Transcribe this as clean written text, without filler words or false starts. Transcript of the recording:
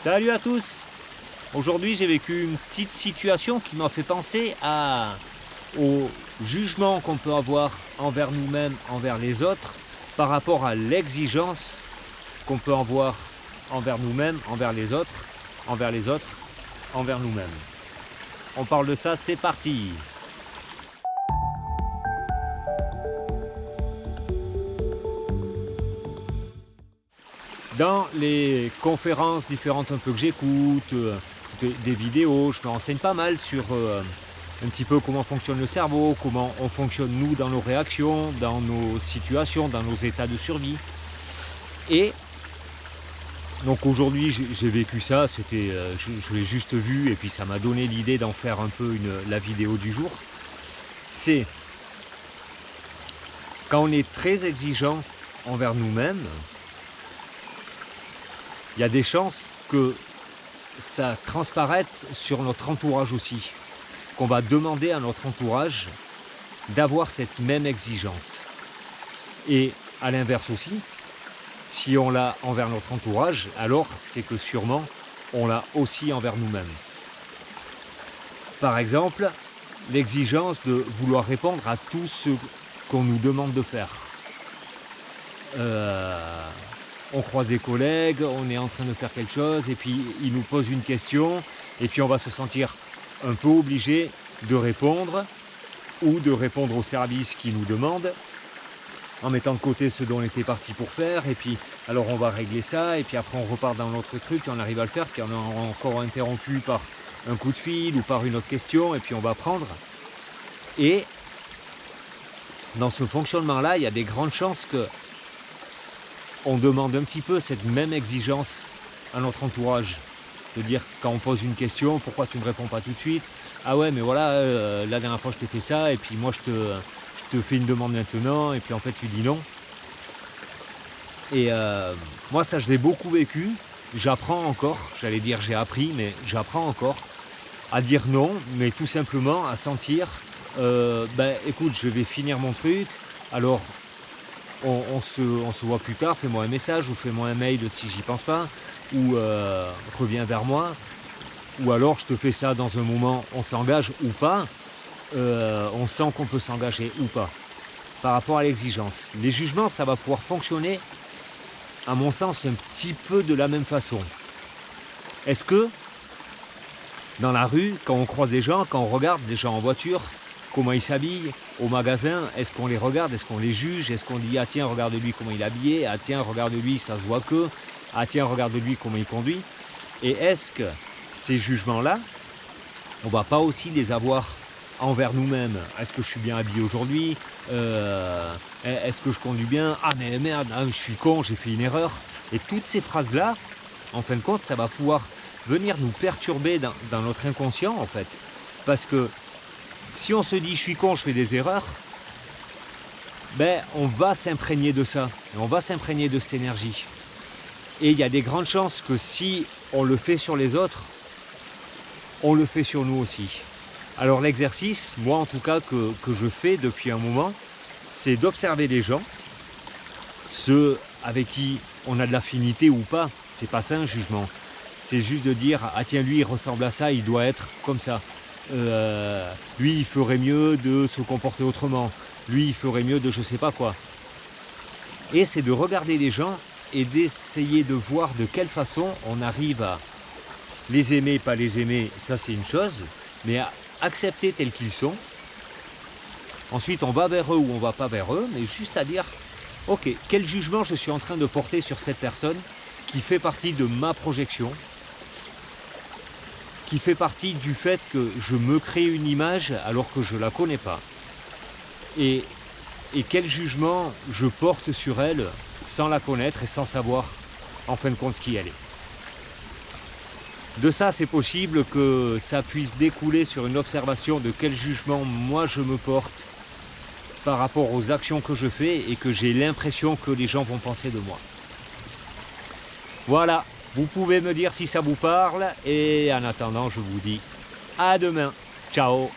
Salut à tous! Aujourd'hui j'ai vécu une petite situation qui m'a fait penser au jugement qu'on peut avoir envers nous-mêmes, envers les autres, par rapport à l'exigence qu'on peut avoir envers nous-mêmes, envers les autres, envers nous-mêmes. On parle de ça, c'est parti! Dans les conférences différentes un peu que j'écoute, des vidéos, je me renseigne pas mal sur un petit peu comment fonctionne le cerveau, comment on fonctionne nous dans nos réactions, dans nos situations, dans nos états de survie. Et donc aujourd'hui j'ai vécu ça, c'était, je l'ai juste vu et puis ça m'a donné l'idée d'en faire un peu la vidéo du jour. C'est quand on est très exigeant envers nous-mêmes, il y a des chances que ça transparaisse sur notre entourage aussi, qu'on va demander à notre entourage d'avoir cette même exigence. Et à l'inverse aussi, si on l'a envers notre entourage, alors c'est que sûrement on l'a aussi envers nous-mêmes. Par exemple, l'exigence de vouloir répondre à tout ce qu'on nous demande de faire. On croise des collègues, on est en train de faire quelque chose et puis ils nous posent une question et puis on va se sentir un peu obligé de répondre ou de répondre au service qui nous demande en mettant de côté ce dont on était parti pour faire et puis alors on va régler ça et puis après on repart dans notre truc et on arrive à le faire puis on est encore interrompu par un coup de fil ou par une autre question et puis on va prendre. Et dans ce fonctionnement-là, il y a des grandes chances que on demande un petit peu cette même exigence à notre entourage. De dire quand on pose une question, pourquoi tu ne me réponds pas tout de suite? Ah ouais mais voilà, la dernière fois je t'ai fait ça et puis moi je te fais une demande maintenant et puis en fait tu dis non. Et moi ça je l'ai beaucoup vécu, j'apprends encore, j'allais dire j'ai appris mais j'apprends encore à dire non, mais tout simplement à sentir écoute je vais finir mon truc, alors on se voit plus tard, fais-moi un message ou fais-moi un mail si j'y pense pas, ou reviens vers moi, ou alors je te fais ça dans un moment, on s'engage ou pas, on sent qu'on peut s'engager ou pas, par rapport à l'exigence. Les jugements, ça va pouvoir fonctionner, à mon sens, un petit peu de la même façon. Est-ce que, dans la rue, quand on croise des gens, quand on regarde des gens en voiture, comment ils s'habillent, au magasin, est-ce qu'on les regarde, est-ce qu'on les juge, est-ce qu'on dit ah tiens regarde lui comment il est habillé, ah tiens regarde lui ça se voit que, ah tiens regarde lui comment il conduit. Et est-ce que ces jugements-là, on va pas aussi les avoir envers nous-mêmes? Est-ce que je suis bien habillé aujourd'hui, est-ce que je conduis bien, ah mais merde, ah, je suis con, j'ai fait une erreur. Et toutes ces phrases-là, en fin de compte, ça va pouvoir venir nous perturber dans notre inconscient en fait, parce que si on se dit je suis con, je fais des erreurs, on va s'imprégner de ça, on va s'imprégner de cette énergie. Et il y a des grandes chances que si on le fait sur les autres, on le fait sur nous aussi. Alors l'exercice, moi en tout cas que je fais depuis un moment, c'est d'observer les gens, ceux avec qui on a de l'affinité ou pas, c'est pas ça un jugement. C'est juste de dire ah tiens lui il ressemble à ça, il doit être comme ça. Lui il ferait mieux de se comporter autrement, lui il ferait mieux de je sais pas quoi. Et c'est de regarder les gens et d'essayer de voir de quelle façon on arrive à les aimer, pas les aimer, ça c'est une chose, mais à accepter tels qu'ils sont. Ensuite on va vers eux ou on va pas vers eux, mais juste à dire ok, quel jugement je suis en train de porter sur cette personne qui fait partie de ma projection, qui fait partie du fait que je me crée une image alors que je ne la connais pas. Et quel jugement je porte sur elle sans la connaître et sans savoir en fin de compte qui elle est. De ça, c'est possible que ça puisse découler sur une observation de quel jugement moi je me porte par rapport aux actions que je fais et que j'ai l'impression que les gens vont penser de moi. Voilà. Vous pouvez me dire si ça vous parle et en attendant je vous dis à demain. Ciao.